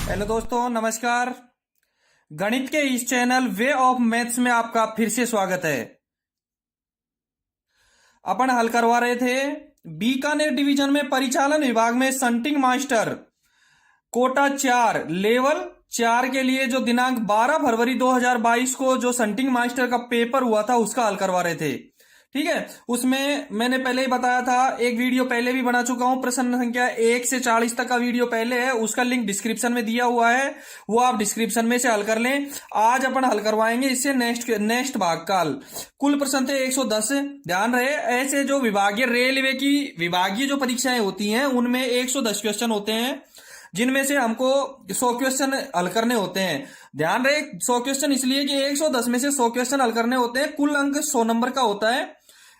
Hello दोस्तों, नमस्कार। गणित के इस चैनल वे ऑफ मैथ्स में आपका फिर से स्वागत है। अपन हल करवा रहे थे बीकानेर डिवीजन में परिचालन विभाग में शंटिंग मास्टर कोटा 4 लेवल 4 के लिए जो दिनांक 12 फरवरी 2022 को जो शंटिंग मास्टर का पेपर हुआ था उसका हल करवा रहे थे। ठीक है, उसमें मैंने पहले ही बताया था, एक वीडियो पहले भी बना चुका हूं। प्रश्न संख्या 1 से 40 तक का वीडियो पहले है, उसका लिंक डिस्क्रिप्शन में दिया हुआ है, वो आप डिस्क्रिप्शन में से हल कर लें। आज अपन हल करवाएंगे इससे नेक्स्ट भाग का हल। कुल प्रश्न थे 110। ध्यान रहे, ऐसे जो विभागीय रेलवे की विभागीय जो परीक्षाएं होती हैं उनमें 110 क्वेश्चन होते हैं, जिनमें से हमको 100 क्वेश्चन हल करने होते हैं। ध्यान रहे, 100 क्वेश्चन इसलिए कि 110 में से 100 क्वेश्चन हल करने होते हैं। कुल अंक 100 नंबर का होता है।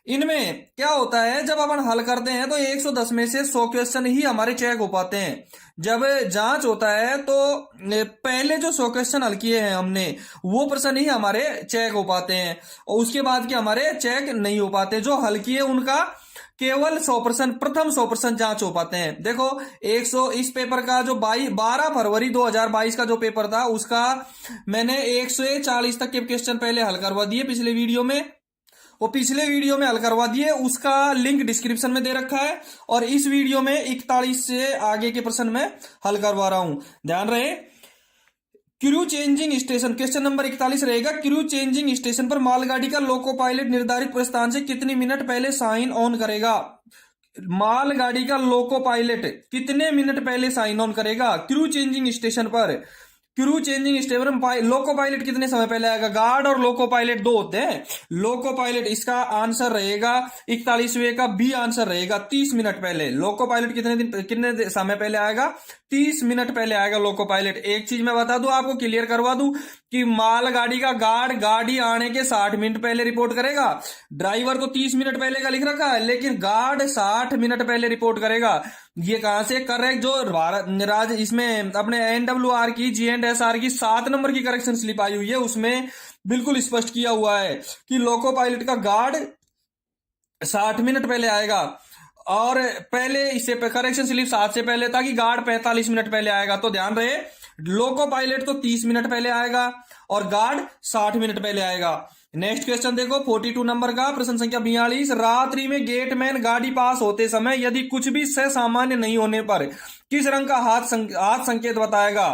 इनमें क्या होता है, जब अपन हल करते हैं तो 110 में से 100 क्वेश्चन ही हमारे चेक हो पाते हैं। जब जांच होता है तो पहले जो 100 क्वेश्चन हल किए हैं हमने, वो प्रश्न ही हमारे चेक हो पाते हैं, और उसके बाद के हमारे चेक नहीं हो पाते। जो हल किए उनका केवल 100% प्रथम 100% जांच हो पाते हैं। देखो, 100 इस पेपर का जो 12 फरवरी 2022 का जो पेपर था उसका मैंने 140 तक के क्वेश्चन पहले हल करवा दिए पिछले वीडियो में। वो पिछले वीडियो में हल करवा दिए, उसका लिंक डिस्क्रिप्शन में दे रखा है। और इस वीडियो में 41 से आगे के प्रश्न में हल करवा रहा हूं। ध्यान रहे, crew changing station, question number 41 रहेगा। क्रू चेंजिंग स्टेशन पर मालगाड़ी का लोको पायलट निर्धारित प्रस्थान से कितने मिनट पहले साइन ऑन करेगा? मालगाड़ी का लोको पायलट कितने मिनट पहले साइन ऑन करेगा क्रू चेंजिंग स्टेशन पर? क्रू चेंजिंग स्टेशन पर लोको पायलट कितने समय पहले आएगा? गार्ड और लोको पायलट दो होते हैं। लोको पायलट इसका आंसर रहेगा 41वें का बी आंसर रहेगा 30 मिनट पहले। लोको पायलट कितने समय पहले आएगा? 30 मिनट पहले आएगा लोको पायलट। एक चीज मैं बता दूं, आपको क्लियर करवा दूं कि मालगाड़ी का गार्ड गाड़ी आने के 60 मिनट पहले रिपोर्ट करेगा। ड्राइवर तो 30 मिनट पहले का लिख रखा है, लेकिन गार्ड 60 मिनट पहले रिपोर्ट करेगा। ये कहां से करेक्ट? जो भारत इसमें अपने NWR की GSR की 7 नंबर की करेक्शन स्लिप आई हुई है, उसमें बिल्कुल स्पष्ट किया हुआ है कि लोको पायलट का गार्ड 60 मिनट पहले आएगा। और पहले इसे करेक्शन स्लिप 7 से पहले था कि गार्ड 45 मिनट पहले आएगा। तो ध्यान रहे, लोको पायलट तो 30 मिनट पहले आएगा और गार्ड 60 मिनट पहले आएगा। नेक्स्ट क्वेश्चन देखो, 42 नंबर का प्रश्न संख्या 42। रात्रि में गेटमैन गाड़ी पास होते समय यदि कुछ भी सामान्य नहीं होने पर किस रंग का हाथ संकेत बताएगा?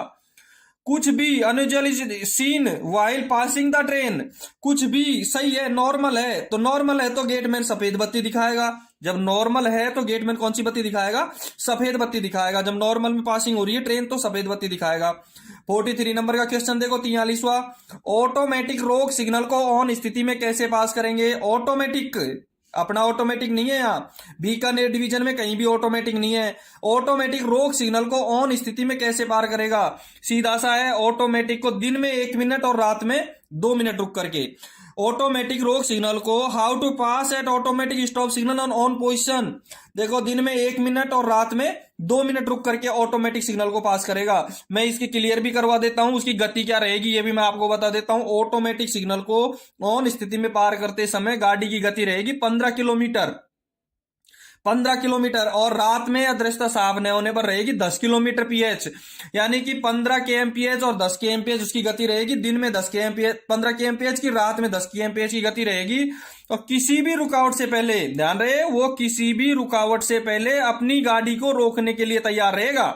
कुछ भी unusual is seen while passing the train, कुछ भी सही है, नॉर्मल है तो नॉर्मल है तो गेटमैन सफेद बत्ती दिखाएगा। जब नॉर्मल है तो गेटमैन कौन सी बत्ती दिखाएगा? सफेद बत्ती दिखाएगा। जब नॉर्मल में पासिंग हो रही है ट्रेन तो सफेद बत्ती दिखाएगा। 43 नंबर का क्वेश्चन देखो, 43वां। ऑटोमेटिक रोक सिग्नल को ऑन स्थिति में कैसे पास करेंगे? ऑटोमेटिक, अपना ऑटोमेटिक नहीं है यहाँ, बीकानेर डिवीजन में कहीं भी ऑटोमेटिक नहीं है। ऑटोमेटिक रोक सिग्नल को ऑन स्थिति में कैसे पार करेगा? सीधा सा है, ऑटोमेटिक को दिन में 1 मिनट और रात में 2 मिनट रुक करके। ऑटोमेटिक रोक सिग्नल को how to pass at automatic stop signal on position. देखो, दिन में 1 मिनट और रात में 2 मिनट रुक करके ऑटोमेटिक सिग्नल को पास करेगा। मैं इसकी क्लियर भी करवा देता हूं, उसकी गति क्या रहेगी ये भी मैं आपको बता देता हूं। ऑटोमेटिक सिग्नल को ऑन स्थिति में पार करते समय गाड़ी की गति रहेगी 15 किलोमीटर, 15 किलोमीटर, और रात में अदृश्यता साफ न होने पर रहेगी 10 किलोमीटर पीएच। यानी कि 15 kmph और 10 kmph उसकी गति रहेगी। दिन में 10 kmph 15 kmph की, रात में 10 kmph की गति रहेगी। और किसी भी रुकावट से पहले, ध्यान रहे, वो किसी भी रुकावट से पहले अपनी गाड़ी को रोकने के लिए तैयार रहेगा।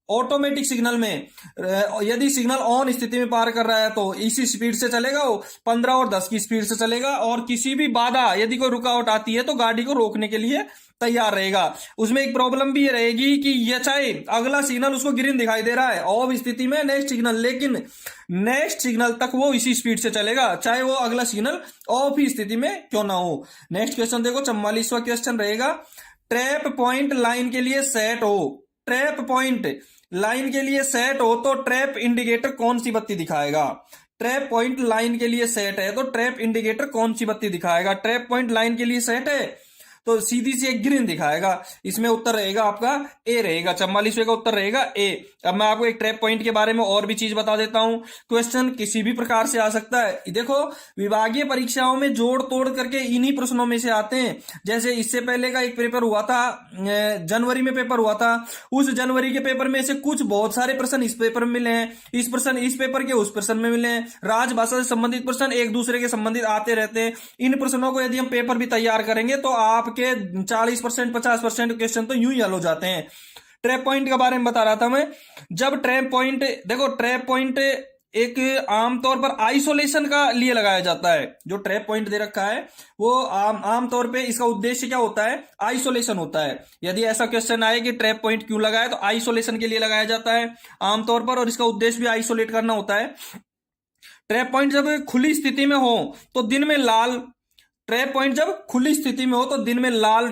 ऑटोमेटिक सिग्नल में यदि सिग्नल ऑन स्थिति में पार कर रहा है तो इसी स्पीड से चलेगा, वो 15 और 10 की स्पीड से चलेगा। और किसी भी बाधा, यदि कोई रुकावट आती है तो गाड़ी को रोकने के लिए तैयार रहेगा। उसमें एक प्रॉब्लम भी ये रहेगी कि ये चाहे अगला सिग्नल उसको ग्रीन दिखाई दे रहा है ऑफ स्थिति में, नेक्स्ट सिग्नल, लेकिन नेक्स्ट सिग्नल तक वो इसी स्पीड से चलेगा, चाहे वो अगला सिग्नल ऑफ ही स्थिति में क्यों ना हो। नेक्स्ट क्वेश्चन देखो, 44वां क्वेश्चन रहेगा। ट्रैप पॉइंट लाइन के लिए सेट हो, ट्रैप पॉइंट लाइन के लिए सेट हो तो ट्रैप इंडिकेटर कौन सी बत्ती दिखाएगा? ट्रैप पॉइंट लाइन के लिए सेट है तो ट्रैप इंडिकेटर कौन सी बत्ती दिखाएगा? ट्रैप पॉइंट लाइन के लिए सेट है तो सीधी सी एक ग्रीन दिखाएगा। इसमें उत्तर रहेगा आपका ए रहेगा, 44वें का उत्तर रहेगा ए। अब मैं आपको एक ट्रैप पॉइंट के बारे में और भी चीज बता देता हूं। क्वेश्चन किसी भी प्रकार से आ सकता है। देखो विभागीय परीक्षाओं में जोड़ तोड़ करके इन्हीं प्रश्नों में से आते हैं। जैसे इससे पहले का एक पेपर हुआ था, जनवरी में पेपर हुआ था, उस जनवरी के पेपर में से कुछ बहुत सारे प्रश्न इस पेपर में मिले हैं, इस प्रश्न इस पेपर के उस प्रश्न में मिले हैं। राजभाषा से संबंधित प्रश्न एक दूसरे के संबंधित आते रहते हैं। इन प्रश्नों को यदि हम पेपर भी तैयार करेंगे तो आपके 40% 50% क्वेश्चन तो यूं ही हल हो जाते हैं। ट्रैप पॉइंट के बारे में बता रहा था मैं। जब ट्रैप पॉइंट, देखो ट्रैप पॉइंट एक आमतौर पर आइसोलेशन का लिए लगाया जाता है। जो ट्रैप पॉइंट दे रखा है वो आमतौर पे इसका उद्देश्य क्या होता है, आइसोलेशन होता है। यदि ऐसा क्वेश्चन आए कि ट्रैप पॉइंट क्यों लगाया, तो आइसोलेशन के लिए लगाया जाता है आमतौर पर, और इसका उद्देश्य भी आइसोलेट करना होता है। ट्रैप पॉइंट जब खुली स्थिति में हो तो दिन में लाल, ट्रैप पॉइंट जब खुली स्थिति में हो तो दिन में लाल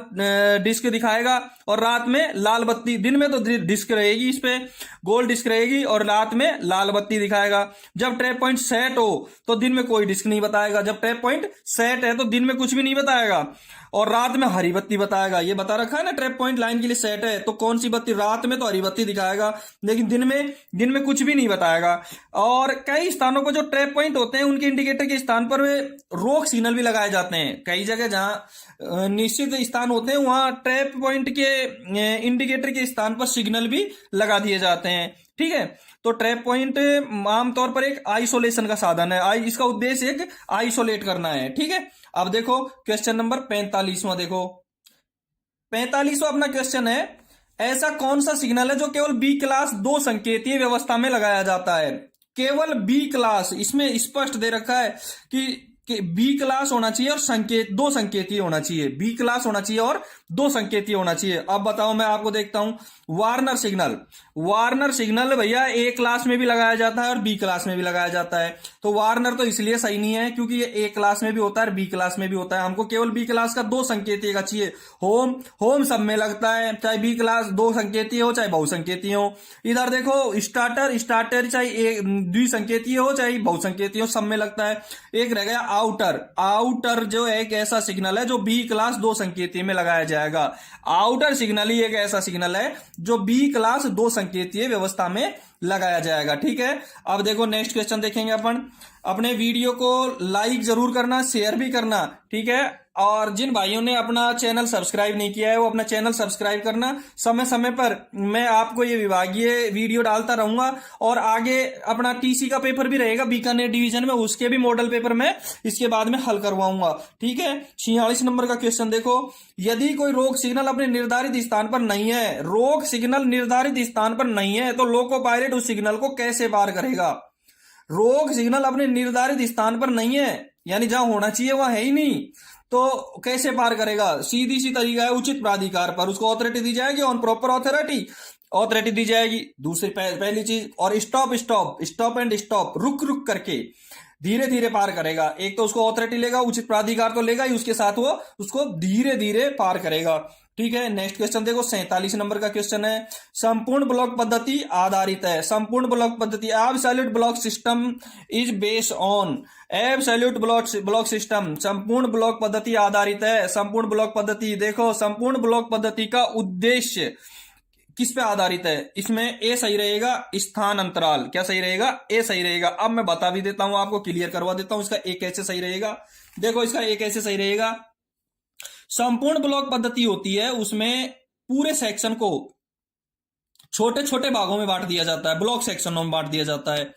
डिस्क दिखाएगा और रात में लाल बत्ती। दिन में तो डिस्क रहेगी, इस पे गोल डिस्क रहेगी, और रात में लाल बत्ती दिखाएगा। जब ट्रैप पॉइंट सेट हो तो दिन में कोई डिस्क नहीं बताएगा। जब ट्रैप पॉइंट सेट है तो दिन में कुछ भी नहीं बताएगा और रात में हरी बत्ती बताएगा। ये बता रखा है ना, ट्रैप पॉइंट लाइन के लिए सेट है तो कौन सी बत्ती, रात में तो हरी बत्ती दिखाएगा, लेकिन दिन में कुछ भी नहीं बताएगा। और कई स्थानों पर जो ट्रैप पॉइंट होते हैं उनके इंडिकेटर के स्थान पर रोक सिग्नल भी लगाए जाते हैं। कई जगह जहां निश्चित स्थान होते हैं वहां ट्रैप पॉइंट के इंडिकेटर के स्थान पर सिग्नल भी लगा दिए जाते हैं। ठीक है, तो ट्रैप पॉइंट आमतौर पर एक आइसोलेशन का साधन है। इसका उद्देश्य एक आइसोलेट करना है। ठीक है, अब देखो क्वेश्चन नंबर 45वां। देखो 45वां अपना क्वेश्चन है, ऐसा कौन सा सिग्नल है जो केवल बी क्लास 2 संकेतीय व्यवस्था में लगाया जाता है। केवल बी क्लास, इसमें स्पष्ट दे रखा है कि बी क्लास होना चाहिए और संकेत 2 संकेतीय होना चाहिए। बी क्लास होना चाहिए और 2 संकेतीय होना चाहिए। अब बताओ, मैं आपको देखता हूं वार्नर सिग्नल। वार्नर सिग्नल भैया ए क्लास में भी लगाया जाता है और बी क्लास में भी लगाया जाता है। तो वार्नर तो इसलिए सही नहीं है क्योंकि ये ए क्लास में भी होता है और बी क्लास में भी होता है। हमको केवल बी क्लास का 2 संकेतीय का चाहिए। होम सब में लगता है, चाहे बी क्लास 2 संकेतीय हो चाहे बहुसंकेतीय हो। इधर देखो स्टार्टर चाहे द्विसंकेतीय हो चाहे बहुसंकेतीय हो, सब में लगता है। एक रह गया आउटर जो एक ऐसा सिग्नल है जो बी क्लास 2 संकेतीय में लगाया जाएगा। आउटर सिग्नल ही एक ऐसा सिग्नल है जो बी क्लास 2 संकेतीय व्यवस्था में लगाया जाएगा। ठीक है, अब देखो नेक्स्ट क्वेश्चन देखेंगे अपन। अपने वीडियो को लाइक जरूर करना, शेयर भी करना। ठीक है, और जिन भाइयों ने अपना चैनल सब्सक्राइब नहीं किया है वो अपना चैनल सब्सक्राइब करना। समय समय पर मैं आपको ये विभागीय वीडियो डालता रहूंगा और आगे अपना टीसी का पेपर भी रहेगा बीकानेर डिवीजन में, उसके भी मॉडल पेपर में इसके बाद में हल करवाऊंगा। ठीक है, 46 नंबर का क्वेश्चन देखो, यदि कोई रोक सिग्नल अपने निर्धारित स्थान पर नहीं है, रोक सिग्नल निर्धारित स्थान पर नहीं है तो लोको पायलट उस सिग्नल को कैसे पार करेगा। रोक सिग्नल अपने निर्धारित स्थान पर नहीं है, यानी जहां होना चाहिए वहां है ही नहीं, तो कैसे पार करेगा। सीधी सी तरीका है, उचित प्राधिकार पर उसको ऑथोरिटी दी जाएगी, ऑन प्रॉपर ऑथोरिटी दी जाएगी। दूसरी पहली चीज, और स्टॉप एंड स्टॉप, रुक करके धीरे धीरे पार करेगा। एक तो उसको ऑथोरिटी लेगा, उचित प्राधिकार तो लेगा ही, उसके साथ वो उसको धीरे धीरे पार करेगा। ठीक है, नेक्स्ट क्वेश्चन देखो 47 नंबर का क्वेश्चन है, संपूर्ण ब्लॉक पद्धति आधारित है। संपूर्ण ब्लॉक पद्धति, absolute block system is based on, absolute block system संपूर्ण ब्लॉक पद्धति आधारित है। संपूर्ण ब्लॉक पद्धति, देखो संपूर्ण ब्लॉक पद्धति का उद्देश्य किस पे आधारित है। इसमें ए सही रहेगा, स्थान अंतराल। क्या सही रहेगा, ए सही रहेगा। अब मैं बता भी देता हूं, आपको क्लियर करवा देता हूं इसका ए कैसे सही रहेगा। देखो इसका ए कैसे सही रहेगा, संपूर्ण ब्लॉक पद्धति होती है उसमें पूरे सेक्शन को छोटे छोटे भागों में बांट दिया जाता है, ब्लॉक सेक्शनों में बांट दिया जाता है।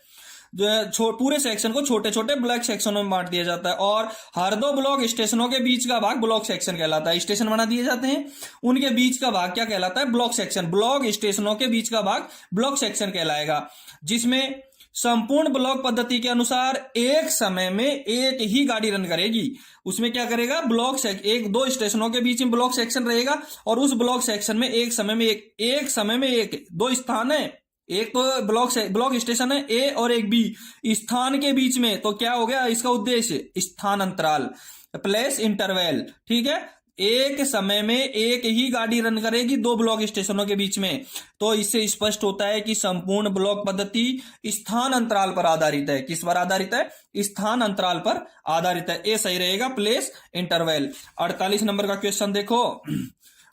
पूरे सेक्शन को छोटे छोटे ब्लॉक सेक्शनों में बांट दिया जाता है और हर 2 ब्लॉक स्टेशनों के बीच का भाग ब्लॉक सेक्शन कहलाता है। स्टेशन बना दिए जाते हैं, उनके बीच का भाग क्या कहलाता है, ब्लॉक सेक्शन। ब्लॉक स्टेशनों के बीच का भाग ब्लॉक सेक्शन कहलाएगा, जिसमें संपूर्ण ब्लॉक पद्धति के अनुसार एक समय में एक ही गाड़ी रन करेगी। उसमें क्या करेगा, एक 2 स्टेशनों के बीच में ब्लॉक सेक्शन रहेगा और उस ब्लॉक सेक्शन में एक समय में एक 2 स्थान है, एक तो ब्लॉक स्टेशन है ए और एक बी, स्थान के बीच में, तो क्या हो गया इसका उद्देश्य, स्थान अंतराल, प्लेस इंटरवल। ठीक है, एक समय में एक ही गाड़ी रन करेगी दो ब्लॉक स्टेशनों के बीच में। तो इससे स्पष्ट होता है कि संपूर्ण ब्लॉक पद्धति स्थान अंतराल पर आधारित है। किस पर आधारित है? स्थान अंतराल पर आधारित है। ए सही रहेगा, प्लेस इंटरवल। 48 नंबर का क्वेश्चन देखो,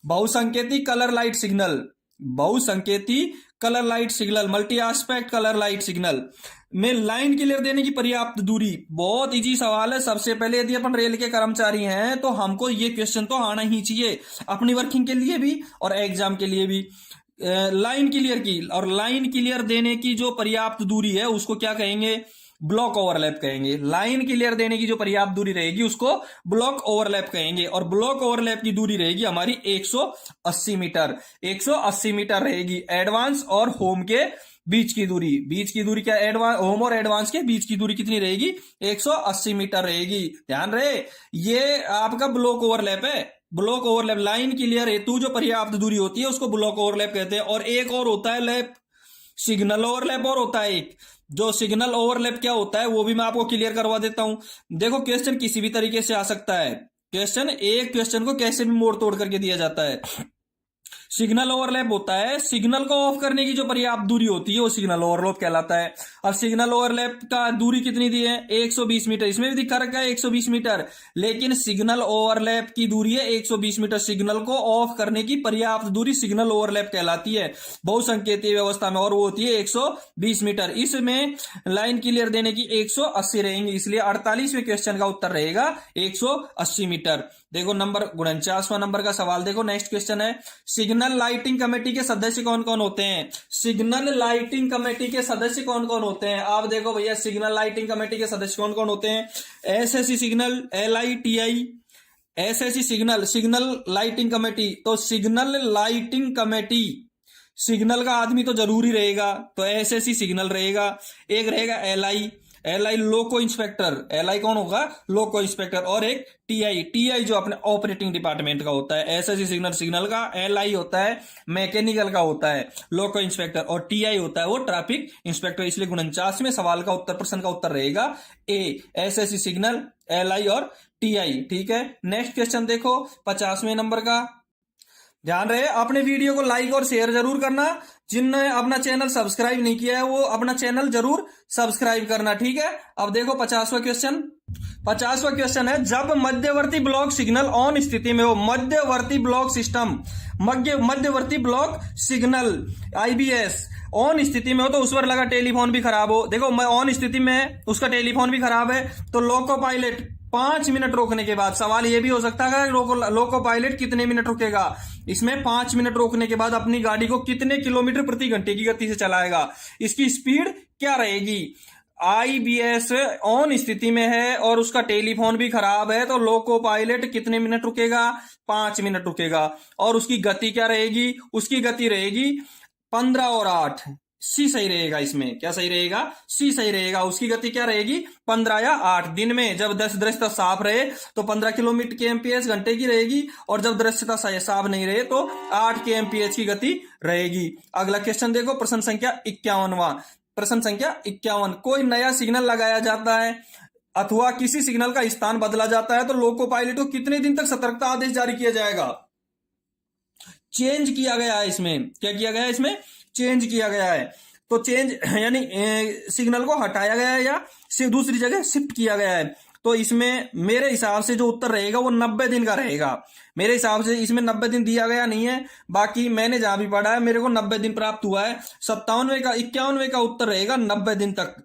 बहुसंकेती कलर लाइट सिग्नल, बहुसंकेती colour light signal, multi aspect colour light signal में लाइन क्लियर देने की पर्याप्त दूरी। बहुत इजी सवाल है। सबसे पहले यदि अपन रेल के कर्मचारी हैं तो हमको ये क्वेश्चन तो आना ही चाहिए, अपनी वर्किंग के लिए भी और एग्जाम के लिए भी। लाइन क्लियर की, और लाइन क्लियर देने की जो पर्याप्त दूरी है उसको क्या कहेंगे? ब्लॉक ओवरलैप कहेंगे। लाइन क्लियर देने की जो पर्याप्त दूरी रहेगी उसको ब्लॉक ओवरलैप कहेंगे। और ब्लॉक ओवरलैप की दूरी रहेगी हमारी 180 मीटर, 180 मीटर रहेगी। एडवांस और होम के बीच की दूरी, बीच की दूरी क्या? एडवांस, होम और एडवांस के बीच की दूरी कितनी रहेगी? 180 मीटर रहेगी। ध्यान रहे, ये आपका ब्लॉक ओवरलैप है। ब्लॉक ओवरलैप, लाइन क्लियर हेतु जो पर्याप्त दूरी होती है उसको ब्लॉक ओवरलैप कहते हैं। और एक और होता है लैप, सिग्नल ओवरलैप और होता है एक। जो सिग्नल ओवरलैप क्या होता है वो भी मैं आपको क्लियर करवा देता हूं। देखो, क्वेश्चन किसी भी तरीके से आ सकता है। क्वेश्चन, एक क्वेश्चन को कैसे भी मोड़ तोड़ करके दिया जाता है। सिग्नल ओवरलैप होता है, सिग्नल को ऑफ करने की जो पर्याप्त दूरी होती है वो सिग्नल ओवरलैप कहलाता है। अब सिग्नल ओवरलैप का दूरी कितनी दी है? 120 मीटर। इसमें भी दिखा रखा है 120 मीटर, लेकिन सिग्नल ओवरलैप की दूरी है 120 मीटर। सिग्नल को ऑफ करने की पर्याप्त दूरी सिग्नल ओवरलैप कहलाती है बहुसंकेतीय व्यवस्था में, और वो होती है 120 मीटर। इसमें लाइन क्लियर देने की 180 रहेंगी, इसलिए 48वें क्वेश्चन का उत्तर रहेगा 180 मीटर। देखो नंबर 49वां नंबर का सवाल देखो, नेक्स्ट क्वेश्चन है, सिग्नल लाइटिंग कमेटी के सदस्य कौन कौन होते हैं? सिग्नल लाइटिंग कमेटी के सदस्य कौन कौन होते हैं? आप देखो भैया, सिग्नल लाइटिंग कमेटी के सदस्य कौन कौन होते हैं? SSC signal, LITI, SSC signal, signal lighting committee. तो सिग्नल लाइटिंग कमेटी, सिग्नल का आदमी तो जरूरी रहेगा, तो एसएससी सिग्नल रहेगा। एक रहेगा LI लोको इंस्पेक्टर, LI कौन होगा? लोको इंस्पेक्टर। और एक TI जो अपने ऑपरेटिंग डिपार्टमेंट का होता है। एसएससी सिग्नल सिग्नल का, LI होता है मैकेनिकल का होता है लोको इंस्पेक्टर, और TI होता है वो ट्रैफिक इंस्पेक्टर। इसलिए 49वें सवाल का उत्तर, प्रश्न का उत्तर रहेगा ए, एसएससी सिग्नल, LI और TI। ठीक है, नेक्स्ट क्वेश्चन देखो 50वें नंबर का। ध्यान रहे, अपने वीडियो को लाइक और शेयर जरूर करना। जिनने अपना चैनल सब्सक्राइब नहीं किया है वो अपना चैनल जरूर सब्सक्राइब करना। ठीक है, अब देखो 50वां क्वेश्चन। 50वां क्वेश्चन है, जब मध्यवर्ती ब्लॉक सिग्नल ऑन स्थिति में हो, मध्यवर्ती ब्लॉक सिस्टम, मध्यवर्ती ब्लॉक सिग्नल IBS ऑन स्थिति में हो, तो उस पर लगा टेलीफोन भी खराब हो। देखो, मैं ऑन स्थिति में, उसका टेलीफोन भी खराब है, तो लोको पायलट 5 मिनट रोकने के बाद, सवाल ये भी हो सकता है लोको पायलट कितने मिनट रुकेगा? इसमें 5 मिनट रोकने के बाद अपनी गाड़ी को कितने किलोमीटर प्रति घंटे की गति से चलाएगा? इसकी स्पीड क्या रहेगी? IBS ऑन स्थिति में है और उसका टेलीफोन भी खराब है, तो लोको पायलट कितने मिनट रुकेगा? 5 मिनट रुकेगा। और उसकी गति क्या रहेगी? उसकी गति रहेगी 15 और 8। सी सही रहेगा इसमें। क्या सही रहेगा? सी सही रहेगा। उसकी गति क्या रहेगी? 15 या 8। दिन में जब दृश्यता साफ रहे तो 15 किलोमीटर के एमपीएच घंटे की रहेगी, और जब दृश्यता साफ नहीं रहे तो 8 के एमपीएच की गति रहेगी। अगला क्वेश्चन देखो, प्रश्न संख्या 51वां। प्रश्न संख्या 51, कोई नया सिग्नल लगाया जाता है अथवा किसी सिग्नल का स्थान बदला जाता है तो लोको पायलट को कितने दिन तक सतर्कता आदेश जारी किया जाएगा? चेंज किया गया है इसमें। क्या किया गया है इसमें? चेंज किया गया है। तो चेंज यानी सिग्नल को हटाया गया है या दूसरी जगह शिफ्ट किया गया है। तो इसमें मेरे हिसाब से जो उत्तर रहेगा वो 90 दिन का रहेगा। मेरे हिसाब से इसमें 90 दिन दिया गया नहीं है, बाकी मैंने जहां भी पढ़ा है मेरे को 90 दिन प्राप्त हुआ है। 51वें का उत्तर रहेगा 90 दिन तक।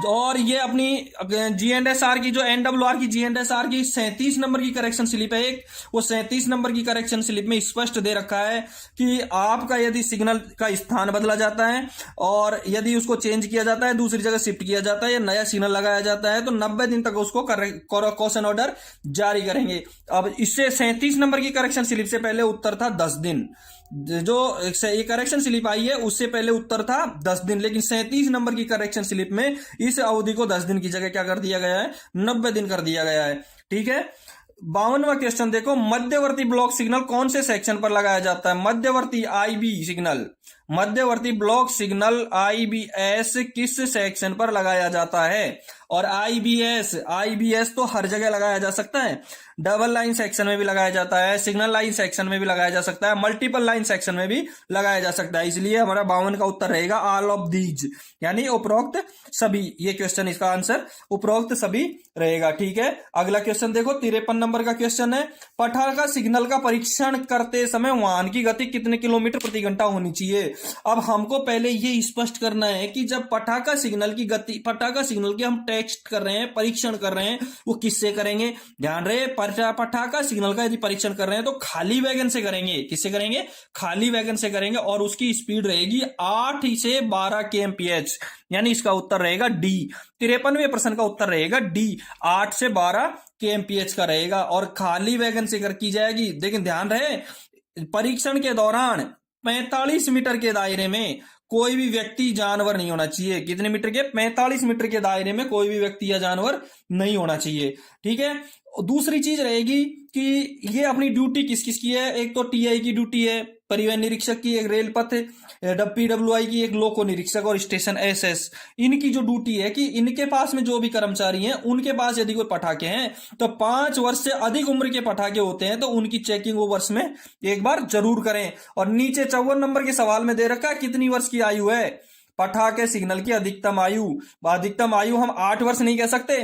और ये अपनी GNSR की, जो NWR की GNSR की 37 नंबर की करेक्शन स्लिप है एक, वो 37 नंबर की करेक्शन स्लिप में स्पष्ट दे रखा है कि आपका यदि सिग्नल का स्थान बदला जाता है और यदि उसको चेंज किया जाता है, दूसरी जगह शिफ्ट किया जाता है या नया सिग्नल लगाया जाता है, तो 90 दिन तक उसको क्वेश्चन ऑर्डर जारी करेंगे। अब इससे 37 नंबर की करेक्शन स्लिप से पहले उत्तर था 10 दिन। जो ये करेक्शन स्लिप आई है उससे पहले उत्तर था 10 दिन, लेकिन 37 नंबर की करेक्शन स्लिप में इस अवधि को 10 दिन की जगह क्या कर दिया गया है? 90 दिन कर दिया गया है। ठीक है, 52वां क्वेश्चन देखो, मध्यवर्ती ब्लॉक सिग्नल कौन से सेक्शन पर लगाया जाता है? मध्यवर्ती IB सिग्नल, मध्यवर्ती ब्लॉक सिग्नल आईबीएस किस सेक्शन पर लगाया जाता है? और आईबीएस तो हर जगह लगाया जा सकता है, डबल लाइन सेक्शन में भी लगाया जाता है, सिग्नल लाइन सेक्शन में भी लगाया जा सकता है, मल्टीपल लाइन सेक्शन में भी लगाया जा सकता है। इसलिए हमारा 52 का उत्तर रहेगा ऑल ऑफ दीज, यानी उपरोक्त सभी। ये क्वेश्चन, इसका आंसर उपरोक्त सभी रहेगा। ठीक है, अगला क्वेश्चन देखो, 53 नंबर का क्वेश्चन है, पटाखा सिग्नल का परीक्षण करते समय वाहन की गति कितने किलोमीटर प्रति घंटा होनी चाहिए? अब हमको पहले ये स्पष्ट करना है कि जब पटाखा सिग्नल की गति, पटाखा सिग्नल की हम टेस्ट कर रहे हैं, परीक्षण कर रहे हैं, वो किससे करेंगे? ध्यान रहे, पटाखा सिग्नल का यदि परीक्षण कर रहे हैं तो खाली वैगन से करेंगे। किससे करेंगे? खाली वैगन से करेंगे, और उसकी स्पीड रहेगी 8 से 12 kmph, यानी इसका उत्तर रहेगा डी। 53वें प्रश्न का उत्तर रहेगा डी, 8 से 12 kmph का रहेगा, और खाली वैगन से की जाएगी। लेकिन ध्यान रहे, परीक्षण के दौरान 45 मीटर के दायरे में कोई भी व्यक्ति जानवर नहीं होना चाहिए। कितने मीटर के? 45 मीटर के दायरे में कोई भी व्यक्ति या जानवर नहीं होना चाहिए। ठीक है, दूसरी चीज रहेगी कि ये अपनी ड्यूटी किस किस की है? एक तो टीआई की ड्यूटी है, परिवहन निरीक्षक की, एक रेल पथ पीडब्ल्यूआई की, एक लोको निरीक्षक और स्टेशन एसएस। इनकी जो ड्यूटी है कि इनके पास में जो भी कर्मचारी हैं, उनके पास यदि कोई पटाखे हैं तो 5 वर्ष से अधिक उम्र के पटाखे होते हैं तो उनकी चेकिंग वो वर्ष में एक बार जरूर करें। और नीचे 54 नंबर के सवाल में दे रखा है कितनी वर्ष की आयु है पटाखे सिग्नल की अधिकतम आयु। अधिकतम आयु हम 8 वर्ष नहीं कह सकते।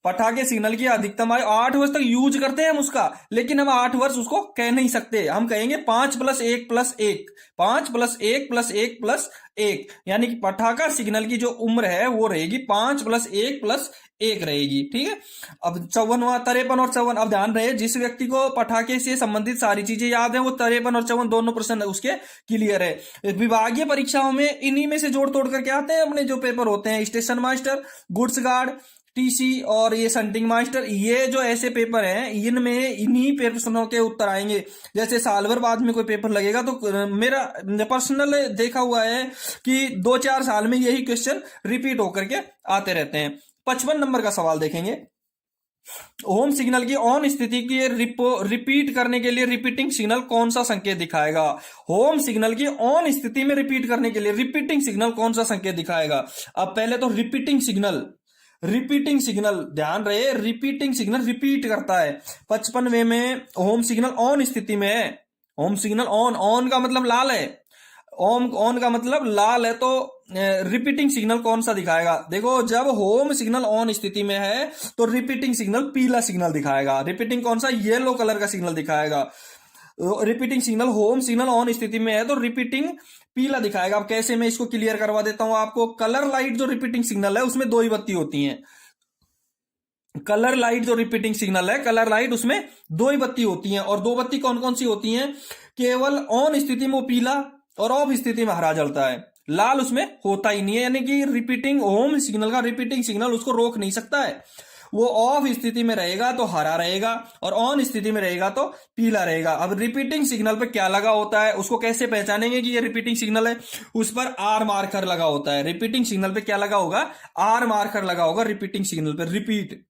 पटाखे सिग्नल की अधिकतम आयु 8 वर्ष तक यूज करते हैं हम उसका, लेकिन हम 8 वर्ष उसको कह नहीं सकते। हम कहेंगे 5 + 1 + 1, 5 + 1 + 1 + 1, यानी कि पटाखा सिग्नल की जो उम्र है वो रहेगी 5 + 1 + 1 रहेगी। ठीक है, अब 54वां, 53 और 54। अब ध्यान रहे, जिस व्यक्ति को पटाखे से संबंधित सारी चीजें याद है वो 53 और 54 दोनों प्रश्न उसके क्लियर है। विभागीय परीक्षाओं में इन्हीं में से जोड़ तोड़ करके आते हैं अपने जो पेपर होते हैं, station master, goods guard, TC और ये संटिंग मास्टर। ये जो ऐसे पेपर हैं, इनमें इन्हीं प्रश्नों के उत्तर आएंगे। जैसे साल भर बाद में कोई पेपर लगेगा तो मेरा पर्सनल देखा हुआ है कि 2-4 साल में यही क्वेश्चन रिपीट होकर के आते रहते हैं। 55 नंबर का सवाल देखेंगे, होम सिग्नल की ऑन स्थिति की रिपीट करने के लिए रिपीटिंग सिग्नल कौन सा संकेत दिखाएगा? होम सिग्नल की ऑन स्थिति में रिपीट करने के लिए रिपीटिंग सिग्नल कौन सा संकेत दिखाएगा? अब पहले तो रिपीटिंग सिग्नल ध्यान रहे, रिपीटिंग सिग्नल रिपीट करता है। 55वें में होम सिग्नल ऑन स्थिति में है। होम सिग्नल ऑन का मतलब लाल है, ऑन का मतलब लाल है, तो रिपीटिंग सिग्नल कौन सा दिखाएगा? देखो, जब होम सिग्नल ऑन स्थिति में है तो रिपीटिंग सिग्नल पीला सिग्नल दिखाएगा। रिपीटिंग कौन सा? येलो कलर का सिग्नल दिखाएगा। Repeating signal, home signal on स्थिति में है तो रिपीटिंग पीला दिखाएगा। अब कैसे, मैं इसको क्लियर करवा देता हूं आपको। कलर लाइट जो रिपीटिंग सिग्नल है उसमें 2 ही बत्ती होती हैं। कलर लाइट जो रिपीटिंग सिग्नल है, कलर लाइट उसमें 2 ही बत्ती होती हैं। और 2 बत्ती कौन कौन सी होती हैं? केवल ऑन स्थिति में वो पीला और ऑफ स्थिति में हरा जलता है, लाल उसमें होता ही नहीं है। यानी कि रिपीटिंग होम सिग्नल का रिपीटिंग सिग्नल उसको रोक नहीं सकता है। वो ऑफ स्थिति में रहेगा तो हरा रहेगा और ऑन स्थिति में रहेगा तो पीला रहेगा। अब रिपीटिंग सिग्नल पे क्या लगा होता है, उसको कैसे पहचानेंगे कि ये रिपीटिंग सिग्नल है? उस पर आर मार्कर लगा होता है। रिपीटिंग सिग्नल पे क्या लगा होगा? आर मार्कर लगा होगा रिपीटिंग सिग्नल पे, रिपीट।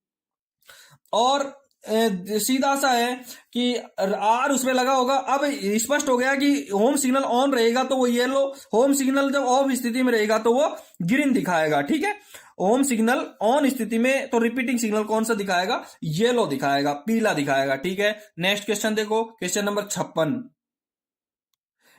और सीधा सा है कि आर उसमें लगा होगा। अब स्पष्ट हो गया कि होम सिग्नल ऑन रहेगा तो वो येलो, होम सिग्नल जब ऑफ स्थिति में रहेगा तो वो ग्रीन दिखाएगा। ठीक है, होम सिग्नल ऑन स्थिति में तो रिपीटिंग सिग्नल कौन सा दिखाएगा? येलो दिखाएगा, पीला दिखाएगा। ठीक है, नेक्स्ट क्वेश्चन देखो, क्वेश्चन नंबर 56।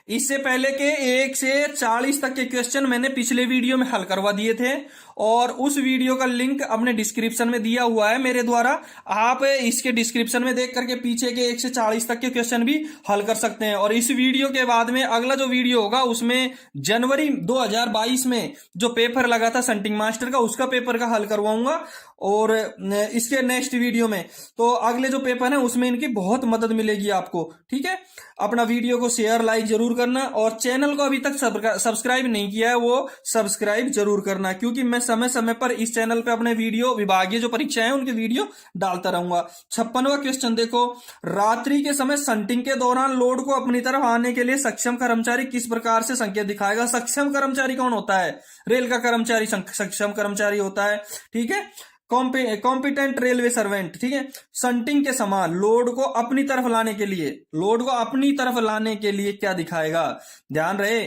इससे पहले के 1 से 40 तक के क्वेश्चन मैंने पिछले वीडियो में हल करवा दिए थे और उस वीडियो का लिंक अपने डिस्क्रिप्शन में दिया हुआ है मेरे द्वारा। आप इसके डिस्क्रिप्शन में देख करके पीछे के 1 से 40 तक के क्वेश्चन भी हल कर सकते हैं। और इस वीडियो के बाद में अगला जो वीडियो होगा उसमें जनवरी 2022 में जो पेपर लगा था संटिंग मास्टर का, उसका पेपर का हल करवाऊंगा। और इसके नेक्स्ट वीडियो में तो अगले जो पेपर है उसमें इनकी बहुत मदद मिलेगी आपको। ठीक है, अपना वीडियो को शेयर लाइक जरूर करना और चैनल को अभी तक सब्सक्राइब नहीं किया है वो सब्सक्राइब जरूर करना, क्योंकि मैं समय समय पर इस चैनल पे अपने वीडियो, विभागीय जो परीक्षाएं हैं उनके वीडियो डालता रहूंगा। 56वां क्वेश्चन देखो, रात्रि के समय संटिंग के दौरान लोड को अपनी तरफ आने के लिए सक्षम कर्मचारी किस प्रकार से संकेत दिखाएगा? सक्षम कर्मचारी कौन होता है? रेल का कर्मचारी सक्षम कर्मचारी होता है। ठीक है, कॉम्पिटेंट रेलवे सर्वेंट। ठीक है, संटिंग के समान लोड को अपनी तरफ लाने के लिए, लोड को अपनी तरफ लाने के लिए क्या दिखाएगा? ध्यान रहे,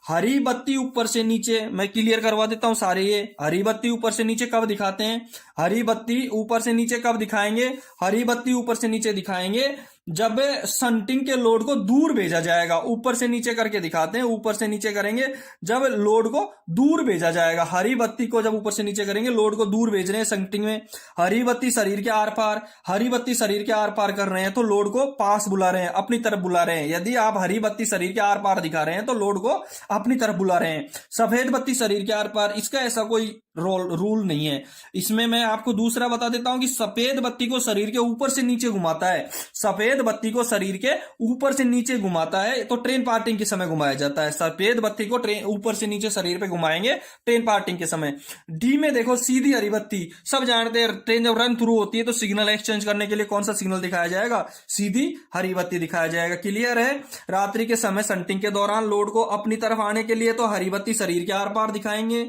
हरी बत्ती ऊपर से नीचे, मैं क्लियर करवा देता हूं सारे, ये हरी बत्ती ऊपर से नीचे कब दिखाते हैं, हरी बत्ती ऊपर से नीचे कब दिखाएंगे, हरी बत्ती ऊपर से नीचे दिखाएंगे जब शंटिंग के लोड को दूर भेजा जाएगा। ऊपर से नीचे करके दिखाते हैं, ऊपर से नीचे करेंगे जब लोड को दूर भेजा जाएगा। हरी बत्ती को जब ऊपर से नीचे करेंगे, लोड को दूर भेज रहे हैं शंटिंग में। हरी बत्ती शरीर के आर पार, हरी बत्ती शरीर के आर पार कर रहे हैं तो लोड को पास बुला रहे हैं, अपनी तरफ बुला रहे हैं। यदि आप हरी बत्ती शरीर के आर पार दिखा रहे हैं तो लोड को अपनी तरफ बुला रहे हैं। सफेद बत्ती शरीर के आर पार, इसका ऐसा कोई रूल नहीं है। इसमें मैं आपको दूसरा बता देता हूं कि सफेद बत्ती को शरीर के ऊपर से नीचे घुमाता है, सफेद बत्ती को शरीर के ऊपर से नीचे घुमाता है तो ट्रेन पार्टिंग के समय घुमाया जाता है। सफेद बत्ती को ट्रेन ऊपर से नीचे शरीर पे घुमाएंगे ट्रेन पार्टिंग के समय। डी में देखो सीधी हरी बत्ती, सब जानते हैं ट्रेन जब रन थ्रू होती है तो सिग्नल एक्सचेंज करने के लिए कौन सा सिग्नल दिखाया जाएगा, सीधी हरी बत्ती दिखाया जाएगा। क्लियर है। रात्रि के समय शंटिंग के दौरान लोड को अपनी तरफ आने के लिए तो हरी बत्ती शरीर के आर पार दिखाएंगे,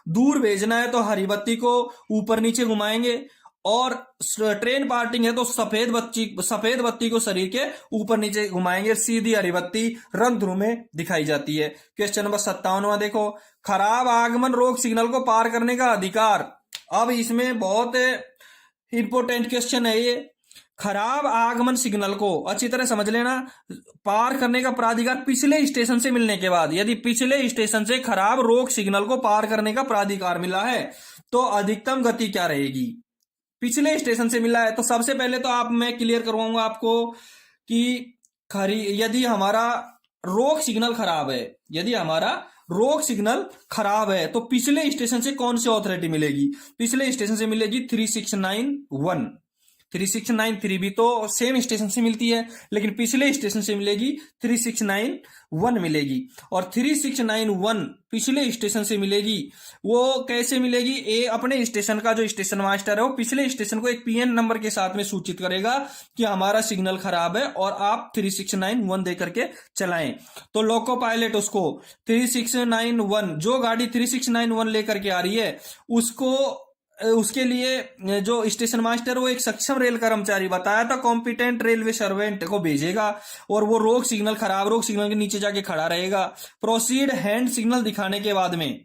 दूर भेजना है तो हरी बत्ती को ऊपर नीचे घुमाएंगे, और ट्रेन पार्टिंग है तो सफेद बत्ती को शरीर के ऊपर नीचे घुमाएंगे। सीधी हरी बत्ती रन थ्रू में दिखाई जाती है। क्वेश्चन नंबर 57वां देखो, खराब आगमन रोक सिग्नल को पार करने का अधिकार। अब इसमें बहुत इंपॉर्टेंट क्वेश्चन है ये। खराब आगमन सिग्नल को अच्छी तरह समझ लेना। पार करने का प्राधिकार पिछले स्टेशन से मिलने के बाद, यदि पिछले स्टेशन से खराब रोक सिग्नल को पार करने का प्राधिकार मिला है तो अधिकतम गति क्या रहेगी। पिछले स्टेशन से मिला है तो सबसे पहले तो मैं क्लियर करवाऊंगा आपको कि यदि हमारा रोक सिग्नल खराब है, यदि हमारा रोक सिग्नल खराब है तो पिछले स्टेशन से कौन सी ऑथोरिटी मिलेगी, पिछले स्टेशन से मिलेगी 3691। 3693 भी तो सेम स्टेशन से मिलती है, लेकिन पिछले स्टेशन से मिलेगी 3691 मिलेगी। और 3691 पिछले स्टेशन से मिलेगी, वो कैसे मिलेगी, ए अपने स्टेशन का जो स्टेशन मास्टर है वो पिछले स्टेशन को एक पीएन नंबर के साथ में सूचित करेगा कि हमारा सिग्नल खराब है और आप 3691 दे करके चलाएं। तो लोको पायलट उसको 3691, जो गाड़ी 3691 लेकर के आ रही है उसके लिए जो स्टेशन मास्टर वो एक सक्षम रेल कर्मचारी बताया था कॉम्पिटेंट रेलवे सर्वेंट को भेजेगा, और वो रोक सिग्नल के नीचे जाके खड़ा रहेगा। प्रोसीड हैंड सिग्नल दिखाने के बाद में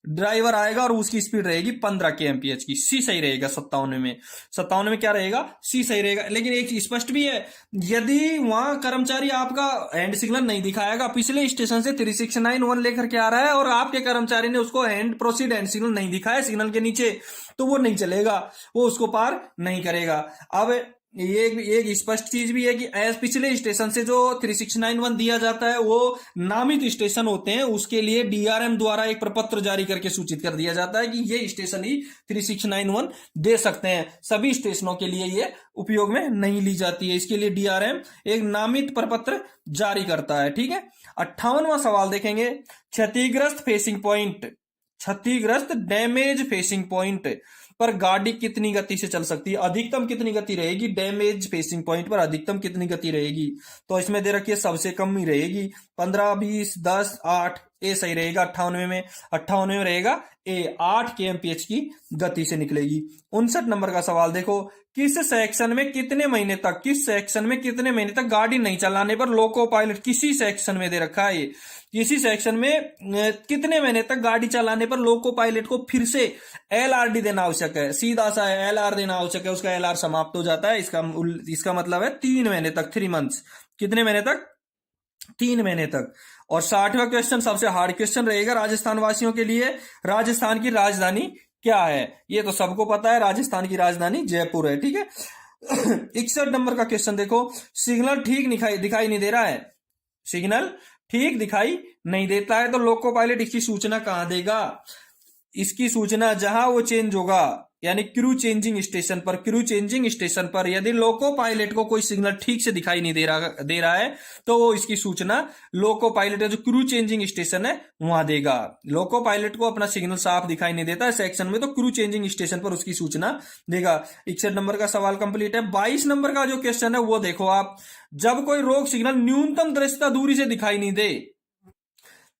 ड्राइवर आएगा और उसकी स्पीड रहेगी 15 kmph की। सी सही रहेगा। 57 में क्या रहेगा, सी सही रहेगा। लेकिन एक स्पष्ट भी है, यदि वहां कर्मचारी आपका हैंड सिग्नल नहीं दिखाएगा, पिछले स्टेशन से 3691 लेकर के आ रहा है और आपके कर्मचारी ने उसको प्रोसीड हैंड सिग्नल नहीं दिखाया सिग्नल के नीचे, तो वो नहीं चलेगा, वो उसको पार नहीं करेगा। अब ये एक स्पष्ट चीज भी है कि पिछले स्टेशन से जो 3691 दिया जाता है वो नामित स्टेशन होते हैं, उसके लिए डीआरएम द्वारा एक प्रपत्र जारी करके सूचित कर दिया जाता है कि ये स्टेशन ही 3691 दे सकते हैं। सभी स्टेशनों के लिए ये उपयोग में नहीं ली जाती है, इसके लिए डीआरएम एक नामित प्रपत्र जारी करता है। ठीक है। 58वां सवाल देखेंगे, क्षतिग्रस्त फेसिंग पॉइंट, क्षतिग्रस्त डैमेज फेसिंग पॉइंट पर गाड़ी कितनी गति से चल सकती है, अधिकतम कितनी गति रहेगी, डैमेज फेसिंग पॉइंट पर अधिकतम कितनी गति रहेगी। तो इसमें दे रखी है सबसे कम ही रहेगी 15, 20, 10, 8। ए सही रहेगा। 58 में रहेगा ए, 8 kmph की गति से निकलेगी। 59 नंबर का सवाल देखो, किस सेक्शन में कितने महीने तक गाड़ी नहीं चलाने पर लोको पायलट, किसी सेक्शन में दे रखा है ये, किसी सेक्शन में कितने महीने तक गाड़ी चलाने पर लोको पायलट को फिर से एलआरडी देना आवश्यक है, सीधा सा एलआर देना आवश्यक है, उसका एलआर समाप्त हो जाता है। इसका मतलब है 3 महीने तक, 3 मंथ्स। कितने महीने तक, 3 महीने तक। और 60वां क्वेश्चन सबसे हार्ड क्वेश्चन रहेगा राजस्थान वासियों के लिए, राजस्थान की राजधानी क्या है। ये तो सबको पता है, राजस्थान की राजधानी जयपुर है। ठीक है। 61 नंबर का क्वेश्चन देखो, सिग्नल ठीक दिखाई नहीं दे रहा है, सिग्नल ठीक दिखाई नहीं देता है तो लोको पायलट इसकी सूचना कहां देगा, इसकी सूचना जहां वो चेंज होगा, यानी क्रू चेंजिंग स्टेशन पर यदि लोको पायलट को कोई सिग्नल ठीक से दिखाई नहीं दे रहा है तो वो इसकी सूचना लोको पायलट जो क्रू चेंजिंग स्टेशन है वहां देगा। लोको पायलट को अपना सिग्नल साफ दिखाई नहीं देता है सेक्शन में, तो क्रू चेंजिंग स्टेशन पर उसकी सूचना देगा। 61 नंबर का सवाल कंप्लीट है। 22 नंबर का जो क्वेश्चन है वो देखो आप, जब कोई रोक सिग्नल न्यूनतम दृश्यता दूरी से दिखाई नहीं दे,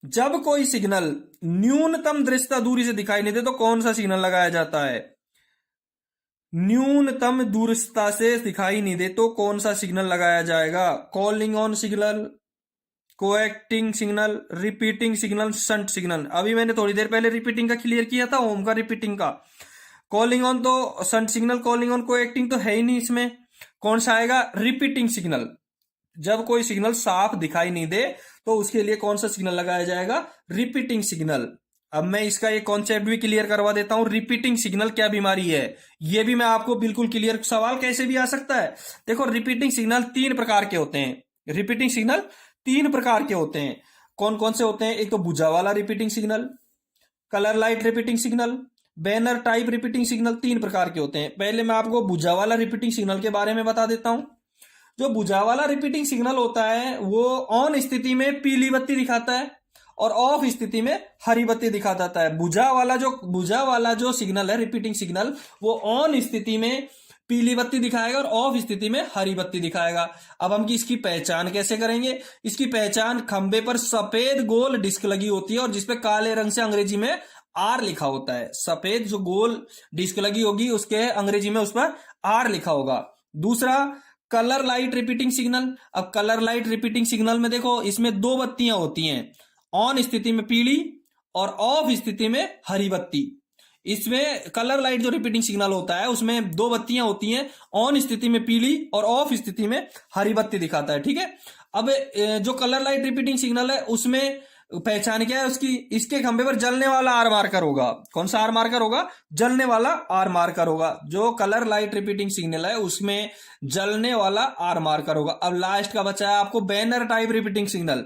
जब कोई सिग्नल न्यूनतम दृश्यता दूरी से दिखाई नहीं दे तो कौन सा सिग्नल लगाया जाता है, न्यूनतम दूरता से दिखाई नहीं दे तो कौन सा सिग्नल लगाया जाएगा, calling on signal, coacting signal, repeating signal, shunt signal. अभी मैंने थोड़ी देर पहले रिपीटिंग का क्लियर किया था, ओम का रिपीटिंग का। कॉलिंग ऑन तो शंट सिग्नल, कॉलिंग ऑन कोएक्टिंग तो है ही नहीं इसमें। कौन सा आएगा? Repeating signal. जब कोई सिग्नल साफ दिखाई नहीं दे तो उसके लिए कौन सा सिग्नल लगाया जाएगा? Repeating signal. अब मैं इसका एक कॉन्सेप्ट भी क्लियर करवा देता हूं, रिपीटिंग सिग्नल क्या बीमारी है, ये भी मैं आपको बिल्कुल क्लियर। सवाल कैसे भी आ सकता है। देखो, रिपीटिंग सिग्नल 3 प्रकार के होते हैं। रिपीटिंग सिग्नल 3 प्रकार के होते हैं। कौन कौन से होते हैं? एक तो भुजा वाला repeating signal, colour light repeating signal, banner type repeating signal. 3 प्रकार के होते हैं। पहले मैं आपको भुजा वाला रिपीटिंग सिग्नल के बारे में बता देता हूं। जो भुजा वाला रिपीटिंग सिग्नल होता है वो ऑन स्थिति में पीली बत्ती दिखाता है और ऑफ स्थिति में हरी बत्ती दिखा देता है। भुजा वाला जो सिग्नल है, रिपीटिंग सिग्नल, वो ऑन स्थिति में पीली बत्ती दिखाएगा और ऑफ स्थिति में हरी बत्ती दिखाएगा। अब हम इसकी पहचान कैसे करेंगे? इसकी पहचान, खंबे पर सफेद गोल डिस्क लगी होती है और जिसपे काले रंग से अंग्रेजी में आर लिखा होता है। सफेद जो गोल डिस्क लगी होगी उसके अंग्रेजी में उस पर आर लिखा होगा। दूसरा, कलर लाइट रिपीटिंग सिग्नल। अब कलर लाइट रिपीटिंग सिग्नल में देखो, इसमें 2 बत्तियां होती हैं, ऑन स्थिति में पीली और ऑफ स्थिति में हरी बत्ती। इसमें कलर लाइट जो रिपीटिंग सिग्नल होता है उसमें 2 बत्तियां होती हैं, ऑन स्थिति में पीली और ऑफ स्थिति में हरी बत्ती दिखाता है। ठीक है। अब जो कलर लाइट रिपीटिंग सिग्नल है उसमें पहचान क्या है उसकी? इसके खंबे पर जलने वाला आर मार्कर होगा। कौन सा आर मार्कर होगा? जलने वाला आर मार्कर होगा। जो कलर लाइट रिपीटिंग सिग्नल है उसमें जलने वाला आर मार्कर होगा। अब लास्ट का बचा है आपको banner type repeating signal.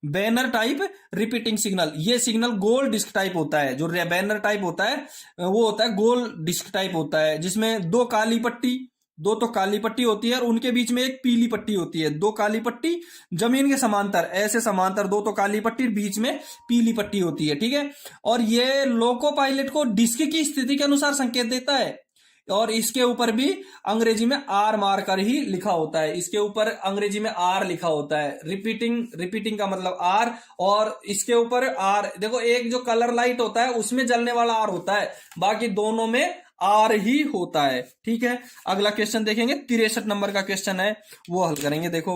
Banner type repeating signal, ये सिग्नल गोल डिस्क टाइप होता है। जो बैनर टाइप होता है वो होता है गोल डिस्क टाइप होता है, जिसमें 2 काली पट्टी, 2 तो काली पट्टी होती है और उनके बीच में एक पीली पट्टी होती है। 2 काली पट्टी जमीन के समांतर, ऐसे समांतर 2 तो काली पट्टी, बीच में पीली पट्टी होती है। ठीक है। और ये लोको पायलट को डिस्क की स्थिति के अनुसार संकेत देता है और इसके ऊपर भी अंग्रेजी में आर मार्कर ही लिखा होता है। इसके ऊपर अंग्रेजी में आर लिखा होता है। रिपीटिंग का मतलब आर, और इसके ऊपर आर। देखो, एक जो कलर लाइट होता है उसमें जलने वाला आर होता है, बाकी दोनों में आर ही होता है। ठीक है। अगला क्वेश्चन देखेंगे, 63 नंबर का क्वेश्चन है, वो हल करेंगे। देखो,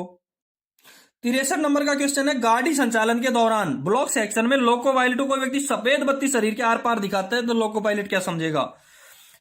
63 नंबर का क्वेश्चन है, गाड़ी संचालन के दौरान ब्लॉक सेक्शन में लोको पायलट को कोई व्यक्ति सफेद बत्ती शरीर के आर पार दिखाता है तो लोको पायलट क्या समझेगा?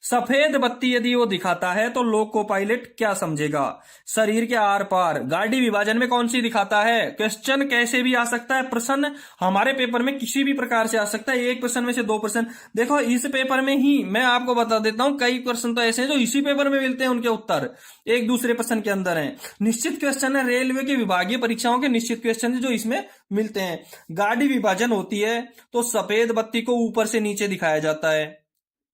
सफेद बत्ती यदि वो दिखाता है तो लोको पायलट क्या समझेगा? शरीर के आर पार गाड़ी विभाजन में कौन सी दिखाता है? क्वेश्चन कैसे भी आ सकता है, प्रश्न हमारे पेपर में किसी भी प्रकार से आ सकता है। 1 प्रश्न में से 2 प्रश्न। देखो, इस पेपर में ही मैं आपको बता देता हूं, कई प्रश्न तो ऐसे हैं जो इसी पेपर में मिलते हैं, उनके उत्तर एक दूसरे प्रश्न के अंदर हैं। निश्चित क्वेश्चन है, रेलवे की विभागीय परीक्षाओं के निश्चित क्वेश्चन जो इसमें मिलते हैं। गाड़ी विभाजन होती है तो सफेद बत्ती को ऊपर से नीचे दिखाया जाता है।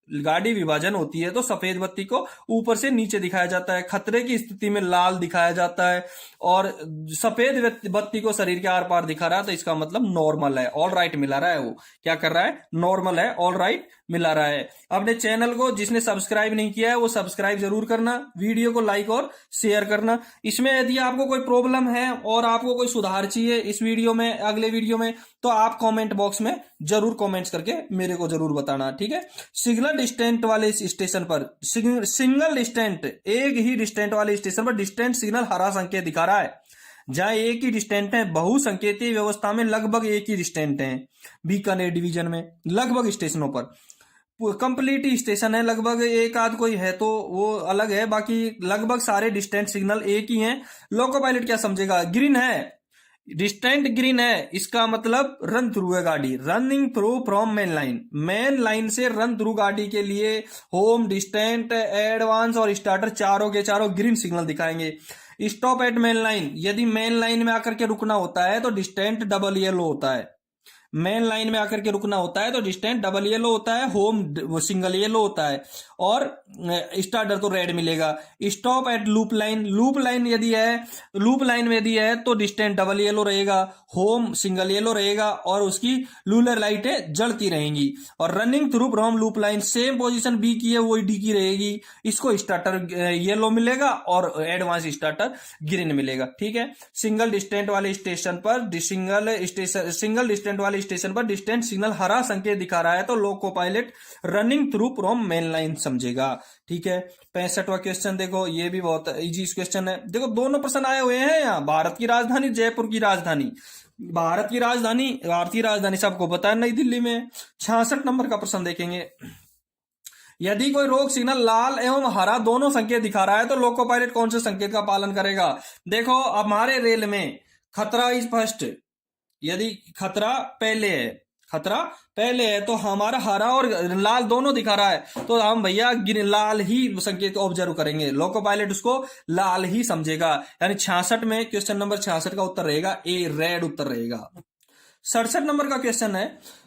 गाड़ी विभाजन होती है तो सफेद बत्ती को ऊपर से नीचे दिखाया जाता है। खतरे की स्थिति में लाल दिखाया जाता है और सफेद बत्ती को शरीर के आर पार दिखा रहा है तो इसका मतलब नॉर्मल है, ऑल राइट मिला रहा है। वो क्या कर रहा है? नॉर्मल है, ऑल राइट मिला रहा है। अपने चैनल को जिसने सब्सक्राइब नहीं किया है वो सब्सक्राइब जरूर करना, वीडियो को लाइक और शेयर करना। इसमें यदि आपको कोई प्रॉब्लम है और आपको कोई सुधार चाहिए इस वीडियो में, अगले वीडियो में, तो आप कमेंट बॉक्स में जरूर कमेंट्स करके मेरे को जरूर बताना। ठीक है। सिग्नल डिस्टेंट वाले स्टेशन पर, सिंगल डिस्टेंट, एक ही डिस्टेंट वाले स्टेशन पर डिस्टेंट सिग्नल हरा संकेत दिखा रहा है। जहां एक ही डिस्टेंट है, बहुसंकेतीय व्यवस्था में लगभग एक ही डिस्टेंट है। बीकानेर डिवीजन में लगभग स्टेशनों पर कंप्लीट स्टेशन है, लगभग एक आध कोई है तो वो अलग है, बाकी लगभग सारे डिस्टेंट सिग्नल एक ही हैं। लोको पायलट क्या समझेगा? ग्रीन है, डिस्टेंट ग्रीन है, इसका मतलब रन थ्रू है गाड़ी, running through from main line. Main line से रन थ्रू गाड़ी के लिए होम, डिस्टेंट, एडवांस और स्टार्टर चारों के चारों ग्रीन सिग्नल दिखाएंगे। स्टॉप एट मेन लाइन, यदि मेन लाइन में आकर के रुकना होता है तो डिस्टेंट डबल येलो होता है। मेन लाइन में आकर के रुकना होता है तो डिस्टेंस डबल येलो होता है, होम सिंगल येलो होता है और स्टार्टर तो रेड मिलेगा। Stop at loop line, loop line में यदि है तो डिस्टेंस डबल येलो रहेगा, होम सिंगल येलो रहेगा और उसकी लूलर लाइटें जलती रहेंगी। और running through from loop line, same position B की है वही डी की रहेगी, इसको स्टार्टर येलो मिलेगा और एडवांस स्टार्टर ग्रीन मिलेगा। ठीक है। सिंगल डिस्टेंट वाले स्टेशन पर सिंगल डिस्टेंट वाले स्टेशन पर डिस्टेंट सिग्नल हरा संकेत दिखा रहा है तो loco pilot running through from main line समझेगा। ठीक है। 65वां क्वेश्चन देखो, ये भी बहुत इजी क्वेश्चन है। देखो, दोनों प्रश्न आए हुए हैं यहाँ, भारत की राजधानी, जयपुर की राजधानी। भारतीय राजधानी सबको पता है, नई दिल्ली में। 66 नंबर का प्रश्न देखेंगे। यदि कोई रोक सिग्नल लाल एवं हरा दोनों संकेत दिखा रहा है तो लोको पायलट कौन से संकेत का पालन करेगा? देखो, हमारे रेल में खतरा इज फर्स्ट, यदि खतरा पहले है तो हमारा हरा और लाल दोनों दिखा रहा है तो हम भैया लाल ही संकेत ऑब्जर्व करेंगे, लोको पायलट उसको लाल ही समझेगा। यानी 66 में क्वेश्चन नंबर 66 का उत्तर रहेगा ए, रेड उत्तर रहेगा। 67 नंबर का क्वेश्चन है,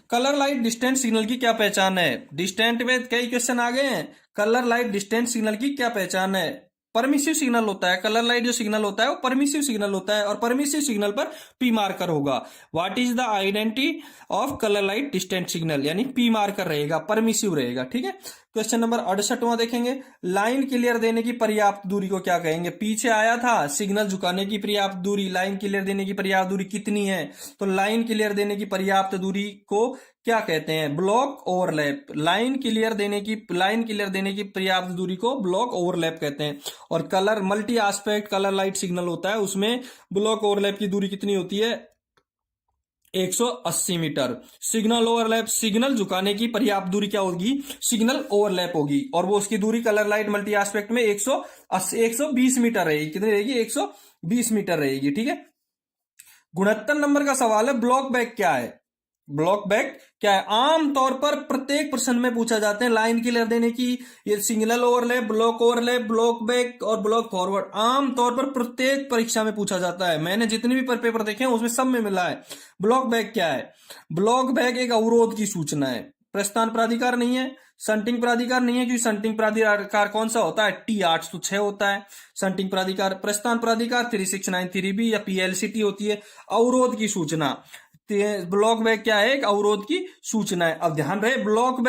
कलर लाइट डिस्टेंस सिग्नल की क्या पहचान है? डिस्टेंट में कई क्वेश्चन आ गए हैं। कलर लाइट डिस्टेंस सिग्नल की क्या पहचान है? परमिसिव सिग्नल होता है। कलर लाइट जो सिग्नल होता है वो परमिसिव सिग्नल होता है और परमिसिव सिग्नल पर पी मार्कर होगा। What is the identity of colour light distance signal? यानी पी मार्कर रहेगा, परमिसिव रहेगा। ठीक है। क्वेश्चन नंबर 68वां देखेंगे, लाइन क्लियर देने की पर्याप्त दूरी को क्या कहेंगे? पीछे आया था सिग्नल झुकाने की पर्याप्त दूरी, लाइन क्लियर देने की पर्याप्त दूरी कितनी है? तो लाइन क्लियर देने की पर्याप्त दूरी को क्या कहते हैं? Block overlap. लाइन क्लियर देने की पर्याप्त दूरी को ब्लॉक ओवरलैप कहते हैं। और colour multi aspect colour light signal होता है, उसमें ब्लॉक ओवरलैप की दूरी कितनी होती है? 180 मीटर। सिग्नल ओवरलैप, सिग्नल झुकाने की पर्याप्त दूरी क्या होगी? सिग्नल ओवरलैप होगी। और वो उसकी दूरी कलर लाइट मल्टी एस्पेक्ट में 120 मीटर रहेगी। कितनी रहेगी? 120 मीटर रहेगी। ठीक है। 69 नंबर का सवाल है, ब्लॉक बैक क्या है? ब्लॉक बैक क्या है? आमतौर पर प्रत्येक प्रश्न में पूछा जाते हैं लाइन क्लियर देने की, ये सिग्नल ओवरलैप, ब्लॉक बैक और ब्लॉक फॉरवर्ड आमतौर पर प्रत्येक परीक्षा में पूछा जाता है। मैंने जितने भी पेपर देखे हैं उसमें सब में मिला है। ब्लॉक बैक क्या है? ब्लॉक बैक एक अवरोध की सूचना है। प्रस्थान प्राधिकार नहीं है, शंटिंग प्राधिकार नहीं है, क्योंकि शंटिंग प्राधिकार कौन सा होता है? T806 होता है शंटिंग प्राधिकार। प्रस्थान प्राधिकार 3693B या PLCT होती है। अवरोध की सूचना, ब्लॉक बैक क्या है? एक अवरोध की सूचना है। अब ध्यान रहे, ब्लॉक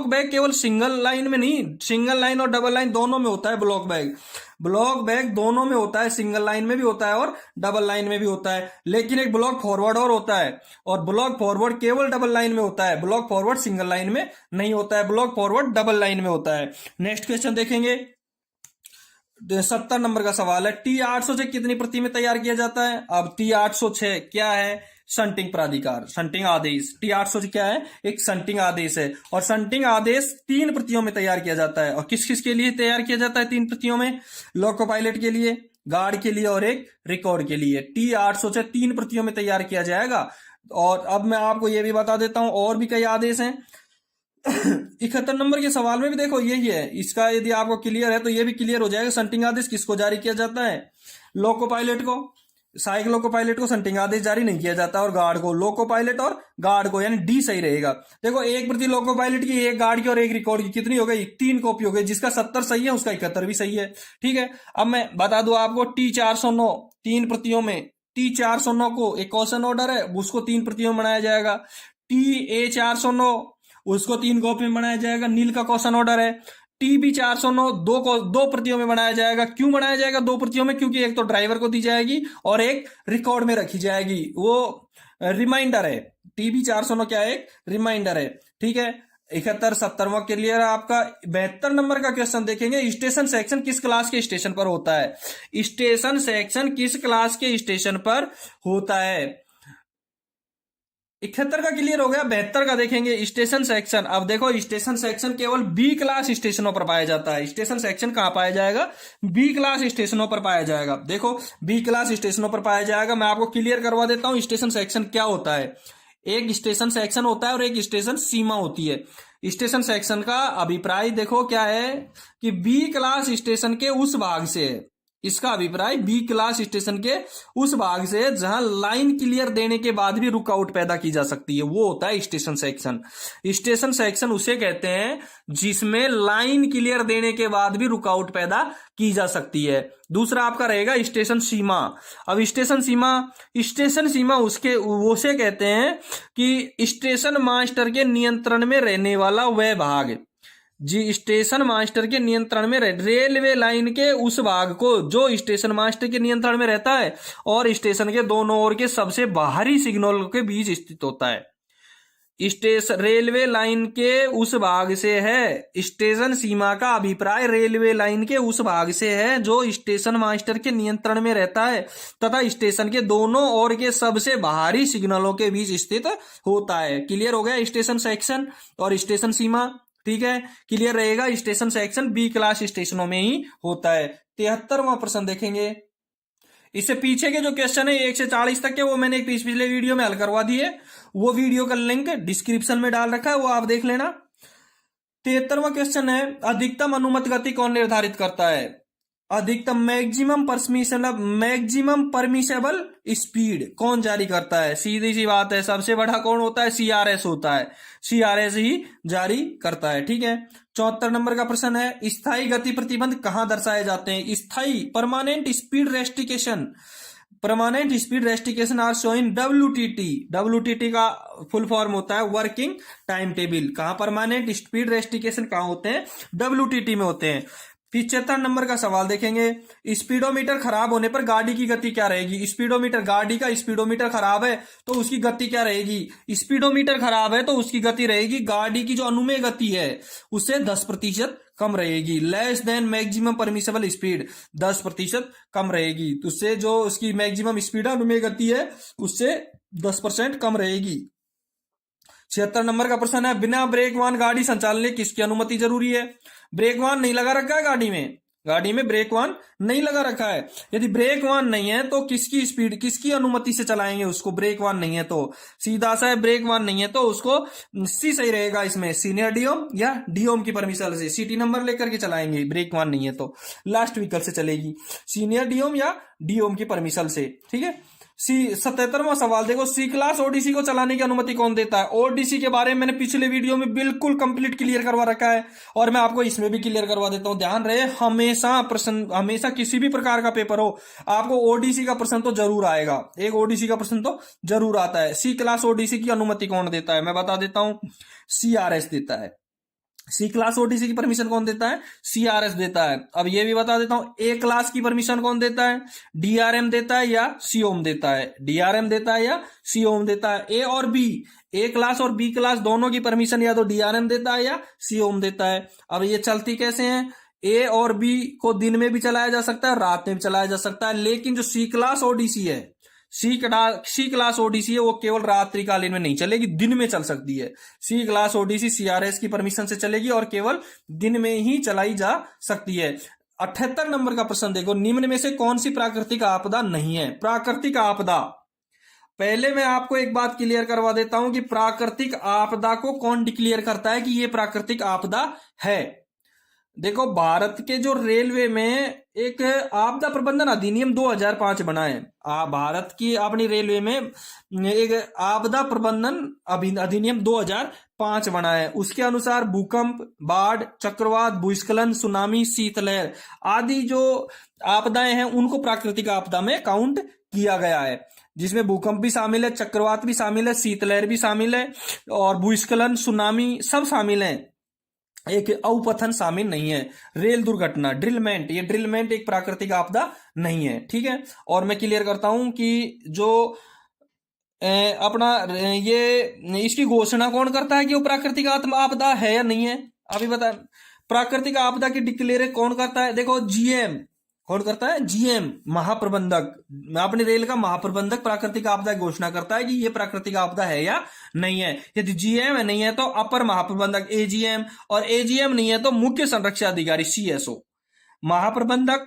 बैक केवल सिंगल लाइन में नहीं, सिंगल लाइन और डबल लाइन दोनों में होता है। ब्लॉक बैक दोनों में होता है, सिंगल लाइन में भी होता है और डबल लाइन में भी होता है। लेकिन एक ब्लॉक फॉरवर्ड और होता है, और ब्लॉक फॉरवर्ड केवल डबल लाइन में होता है। ब्लॉक फॉरवर्ड सिंगल लाइन में नहीं होता है, ब्लॉक फॉरवर्ड डबल लाइन में होता है। नेक्स्ट क्वेश्चन देखेंगे। 70 नंबर का सवाल है, T806 कितनी प्रति में तैयार किया जाता है? अब T806 क्या है? शंटिंग प्राधिकार, शंटिंग आदेश। T806 क्या है? एक शंटिंग आदेश है। और शंटिंग आदेश 3 प्रतियों में तैयार किया जाता है। और किस किस के लिए तैयार किया जाता है 3 प्रतियों में? लोको पायलट के लिए, गार्ड के लिए और एक रिकॉर्ड के लिए। T806 3 प्रतियों में तैयार किया जाएगा। और अब मैं आपको यह भी बता देता हूं, और भी कई आदेश हैं। 71 नंबर के सवाल में भी देखो यही है। इसका यदि आपको क्लियर है तो ये भी क्लियर हो जाएगा। शंटिंग आदेश किसको जारी किया जाता है? लोको पायलट को। सहायक लोको पायलट को शंटिंग आदेश जारी नहीं किया जाता, और गार्ड को। लोको पायलट और गार्ड को, यानी डी सही रहेगा। देखो, एक प्रति लोको पायलट की, एक गार्ड की और एक रिकॉर्ड की कितनी हो गई? 3 कॉपी हो गई। जिसका 70 सही है उसका 71 भी सही है। ठीक है। अब मैं बता दूं आपको, T409 3 प्रतियों में, T409 को एक क्वेश्चन ऑर्डर है, उसको 3 प्रतियों में बनाया जाएगा। TA409 उसको 3 कॉपी में बनाया जाएगा, नील का क्वेश्चन ऑर्डर है। TB409 दो प्रतियों में बनाया जाएगा। क्यों बनाया जाएगा 2 प्रतियों में? क्योंकि एक तो ड्राइवर को दी जाएगी और एक रिकॉर्ड में रखी जाएगी, वो रिमाइंडर है। TB409 क्या है? एक रिमाइंडर है। ठीक है। 71 70वां क्लियर है आपका। 72 नंबर का क्वेश्चन देखेंगे, स्टेशन सेक्शन किस क्लास के स्टेशन पर होता है? स्टेशन सेक्शन किस क्लास के स्टेशन पर होता है? 71 का क्लियर हो गया। 72 का देखेंगे, स्टेशन सेक्शन। अब देखो, स्टेशन सेक्शन केवल बी क्लास स्टेशनों पर पाया जाता है। स्टेशन सेक्शन कहां पाया जाएगा? बी क्लास स्टेशनों पर पाया जाएगा। देखो, बी क्लास स्टेशनों पर पाया जाएगा। मैं आपको क्लियर करवा देता हूं स्टेशन सेक्शन क्या होता है। एक स्टेशन सेक्शन होता है और एक स्टेशन सीमा होती है। स्टेशन सेक्शन का अभिप्राय देखो क्या है कि बी क्लास स्टेशन के उस भाग से है। इसका अभिप्राय बी क्लास स्टेशन के उस भाग से जहां लाइन क्लियर देने के बाद भी रुकआउट पैदा की जा सकती है, वो होता है स्टेशन सेक्शन। स्टेशन सेक्शन उसे कहते हैं जिसमें लाइन क्लियर देने के बाद भी रुकआउट पैदा की जा सकती है। दूसरा आपका रहेगा स्टेशन सीमा। अब स्टेशन सीमा उसे कहते हैं कि स्टेशन मास्टर के नियंत्रण में रहने वाला वह भाग, जी स्टेशन मास्टर के नियंत्रण में रेलवे लाइन के उस भाग को जो स्टेशन मास्टर के नियंत्रण में रहता है और स्टेशन के दोनों ओर के सबसे बाहरी सिग्नल के बीच स्थित होता है। रेलवे लाइन के उस भाग से है। स्टेशन सीमा का अभिप्राय रेलवे लाइन के उस भाग से है जो स्टेशन मास्टर के नियंत्रण में रहता है तथा स्टेशन के दोनों ओर के सबसे बाहरी सिग्नलों के बीच स्थित होता है। क्लियर हो गया स्टेशन सेक्शन और स्टेशन सीमा। ठीक है, क्लियर रहेगा। स्टेशन सेक्शन बी क्लास स्टेशनों में ही होता है। 73वां प्रश्न देखेंगे। इससे पीछे के जो क्वेश्चन है 1 से 40 तक के, वो मैंने एक पिछले वीडियो में हल करवा दिए। वो वीडियो का लिंक डिस्क्रिप्शन में डाल रखा है, वो आप देख लेना। 73वां क्वेश्चन है, अधिकतम अनुमत गति कौन निर्धारित करता है? अधिकतम मैक्सिमम परमिसेबल स्पीड कौन जारी करता है? सीधी सी बात है, सबसे बड़ा कौन होता है? सीआरएस होता है। सीआरएस ही जारी करता है। ठीक है, 74 नंबर का प्रश्न है, स्थायी गति प्रतिबंध कहां दर्शाए जाते हैं? स्थायी permanent speed restriction are show in WTT। WTT का फुल फॉर्म होता है वर्किंग टाइम टेबल। कहां परमानेंट स्पीड रेस्ट्रिक्शन कहां होते हैं? WTT में होते हैं। 75 नंबर का सवाल देखेंगे। स्पीडोमीटर खराब होने पर गाड़ी की गति क्या रहेगी? गाड़ी का स्पीडोमीटर खराब है तो उसकी गति क्या रहेगी? स्पीडोमीटर खराब है तो उसकी गति रहेगी, गाड़ी की जो अनुमेय गति है उससे 10% कम रहेगी। Less than maximum permissible speed, 10% कम रहेगी। तो उससे जो उसकी मैक्सिमम स्पीड है, अनुमेय गति है, उससे 10% कम रहेगी। 76 नंबर का प्रश्न है, बिना ब्रेक वाहन गाड़ी संचालन किसकी अनुमति जरूरी है? ब्रेक वाहन नहीं लगा रखा है गाड़ी में ब्रेक वाहन नहीं लगा रखा है। यदि ब्रेक वाहन नहीं है तो किसकी अनुमति से चलाएंगे उसको? ब्रेक वाहन नहीं है तो सीधा सा है, ब्रेक वाहन नहीं है तो उसको सी सही रहेगा इसमें, सीनियर डीओम या डीओम की परमिशन से सीटी नंबर लेकर के चलाएंगे। ब्रेक वाहन नहीं है तो लास्ट व्हीकल से चलेगी, सीनियर डीओम या डीओम की परमिशन से। ठीक है, 77वां सवाल देखो, सी क्लास ओडीसी को चलाने की अनुमति कौन देता है? ओडीसी के बारे में मैंने पिछले वीडियो में बिल्कुल कंप्लीट क्लियर करवा रखा है और मैं आपको इसमें भी क्लियर करवा देता हूं। ध्यान रहे, हमेशा किसी भी प्रकार का पेपर हो, आपको ओडीसी का प्रश्न तो जरूर आएगा। एक ओडीसी का प्रश्न तो जरूर आता है। सी क्लास ओडीसी की अनुमति कौन देता है? मैं बता देता हूं, सीआरएस देता है। सी क्लास ओडीसी की परमिशन कौन देता है? सीआरएस देता है। अब ये भी बता देता हूं, ए क्लास की परमिशन कौन देता है? डीआरएम देता है या सीओम देता है? डीआरएम देता है या सीओम देता है? ए और बी, ए क्लास और बी क्लास दोनों की परमिशन या तो डीआरएम देता है या सीओम देता है। अब ये चलती कैसे है? ए और बी को दिन में भी चलाया जा सकता है, रात में भी चलाया जा सकता है, लेकिन जो सी क्लास ओडीसी है, सी क्लास ओडीसी है, वो केवल रात्रिकालीन में नहीं चलेगी, दिन में चल सकती है। सी क्लास ओडीसी सीआरएस की परमिशन से चलेगी और केवल दिन में ही चलाई जा सकती है। 78 नंबर का प्रश्न देखो, निम्न में से कौन सी प्राकृतिक आपदा नहीं है? प्राकृतिक आपदा, पहले मैं आपको एक बात क्लियर करवा देता हूं कि प्राकृतिक आपदा को कौन डिक्लेयर करता है कि यह प्राकृतिक आपदा है। देखो, भारत के जो रेलवे में एक आपदा प्रबंधन अधिनियम 2005 बना है। भारत की अपनी रेलवे में एक आपदा प्रबंधन अधिनियम 2005 बना है। उसके अनुसार भूकंप, बाढ़, चक्रवात, भूस्खलन, सुनामी, शीतलहर आदि जो आपदाएं हैं उनको प्राकृतिक आपदा में काउंट किया गया है, जिसमें भूकंप भी शामिल है, चक्रवात भी शामिल है, शीतलहर भी शामिल है और भूस्खलन, सुनामी सब शामिल है। एक अवपतन शामिल नहीं है। रेल दुर्घटना, ड्रिलमेंट, ये ड्रिलमेंट एक प्राकृतिक आपदा नहीं है। ठीक है, और मैं क्लियर करता हूं कि जो अपना ये इसकी घोषणा कौन करता है कि वो प्राकृतिक आपदा है या नहीं है? अभी बता, प्राकृतिक आपदा की डिक्लेयर कौन करता है? देखो, जीएम कौन करता है? जीएम, महाप्रबंधक, अपने रेल का महाप्रबंधक प्राकृतिक आपदा की घोषणा करता है कि ये प्राकृतिक आपदा है या नहीं है। यदि जीएम नहीं है तो अपर महाप्रबंधक एजीएम, और एजीएम नहीं है तो मुख्य संरक्षा अधिकारी सीएसओ। महाप्रबंधक,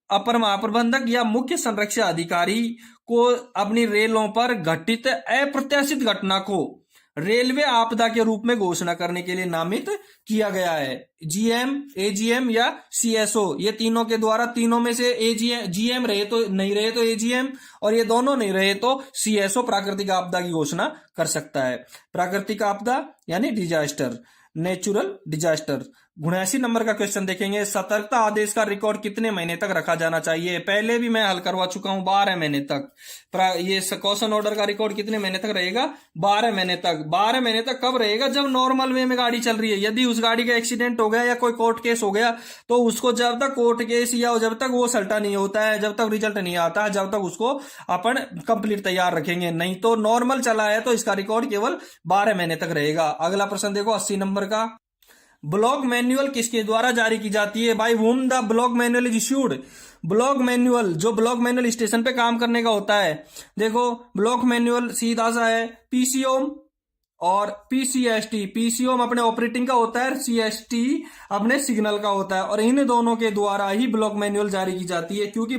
अपर महाप्रबंधक या मुख्य संरक्षा अधिकारी को अपनी रेलों पर घटित अप्रत्याशित घटना को रेलवे आपदा के रूप में घोषणा करने के लिए नामित किया गया है। जीएम, एजीएम या सीएसओ, ये तीनों के द्वारा, तीनों में से जीएम रहे तो नहीं रहे तो एजीएम, और ये दोनों नहीं रहे तो सीएसओ प्राकृतिक आपदा की घोषणा कर सकता है। प्राकृतिक आपदा यानी डिजास्टर, नेचुरल डिजास्टर। 79 नंबर का क्वेश्चन देखेंगे, सतर्कता आदेश का रिकॉर्ड कितने महीने तक रखा जाना चाहिए। पहले भी मैं हल करवा चुका हूं, 12 महीने तक। ये कॉशन ऑर्डर का रिकॉर्ड कितने महीने तक रहेगा, 12 महीने तक। 12 महीने तक कब रहेगा, जब नॉर्मल वे में गाड़ी चल रही है। यदि उस गाड़ी का एक्सीडेंट हो गया या कोई कोर्ट केस हो गया तो उसको जब तक कोर्ट केस या जब तक वो सल्टा नहीं होता है, जब तक रिजल्ट नहीं आता है, जब तक उसको अपन कंप्लीट तैयार रखेंगे। नहीं तो नॉर्मल चला है तो इसका रिकॉर्ड केवल 12 महीने तक रहेगा। अगला प्रश्न देखो 80 नंबर का, ब्लॉक मैनुअल किसके द्वारा जारी की जाती है। By whom the block manual is issued. Block manual, जो ब्लॉक मैनुअल स्टेशन पे काम करने का होता है, देखो ब्लॉक मैनुअल सीधा सा है पीसीओम और पीसीएसटी। पीसीओम अपने ऑपरेटिंग का होता है, सीएसटी अपने सिग्नल का होता है, और इन दोनों के द्वारा ही ब्लॉक मैनुअल जारी की जाती है। क्योंकि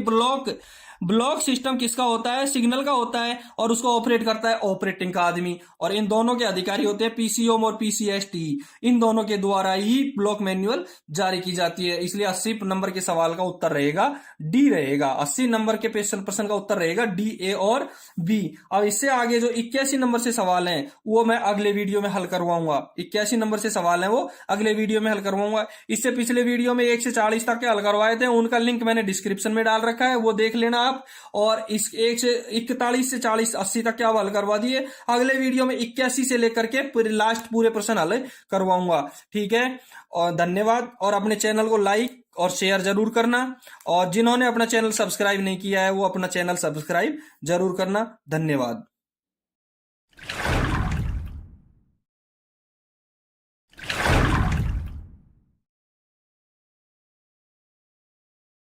ब्लॉक सिस्टम किसका होता है, सिग्नल का होता है, और उसको ऑपरेट करता है ऑपरेटिंग का आदमी, और इन दोनों के अधिकारी होते हैं पीसीओम और पीसीएसटी। इन दोनों के द्वारा ही ब्लॉक मैनुअल जारी की जाती है। इसलिए 80 नंबर के सवाल का उत्तर रहेगा डी रहेगा। 80 नंबर के प्रश्न का उत्तर रहेगा डी, ए और बी। अब इससे आगे जो 81 नंबर से सवाल हैं वो मैं अगले वीडियो में हल करवाऊंगा। 81 नंबर से सवाल हैं वो अगले वीडियो में हल करवाऊंगा। इससे पिछले वीडियो में 1 से 40 तक के हल करवाए थे, उनका लिंक मैंने डिस्क्रिप्शन में डाल रखा है, वो देख लेना। और इस 1 से 41 से 40 80 तक क्या हल करवा दिए। अगले वीडियो में 81 से लेकर के पूरे लास्ट पूरे प्रश्न हल करवाऊंगा। ठीक है, और धन्यवाद। और अपने चैनल को लाइक और शेयर जरूर करना, और जिन्होंने अपना चैनल सब्सक्राइब नहीं किया है वो अपना चैनल सब्सक्राइब जरूर करना। धन्यवाद।